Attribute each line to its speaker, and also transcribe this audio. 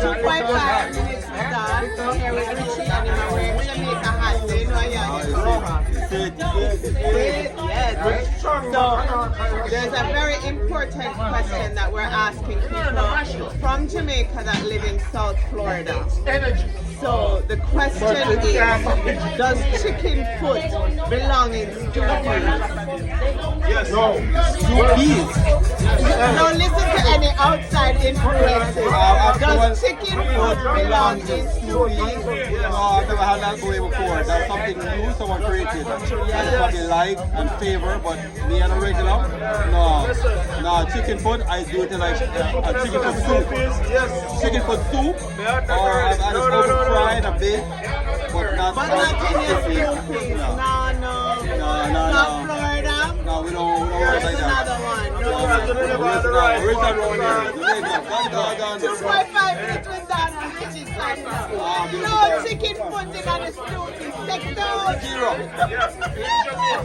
Speaker 1: 2.5 minutes to start. Here with Richie and him are wearing Jamaica hats. So you know you're yes. So there's a very important question that we're asking people from Jamaica that live in South Florida. So the question is, does chicken foot belong in stew peas?
Speaker 2: Yes. No. Stew peas.
Speaker 1: No, listen to any outside influences. Does chicken foot belong in stew peas?
Speaker 2: No, I've never had that way before. That's something new, someone created. That's what they like and favor, but me and a regular, no, chicken foot, I do it like a chicken foot soup. Chicken foot soup, or I've had it over fried a bit, but not
Speaker 1: in your stew peas. No. South Florida?
Speaker 2: No, we don't work like that.
Speaker 1: Another one. No.
Speaker 2: Richard around here.
Speaker 1: 2.5 minutes with that on Richie's side. No chicken foot in the stew peas. Take those.
Speaker 2: Zero.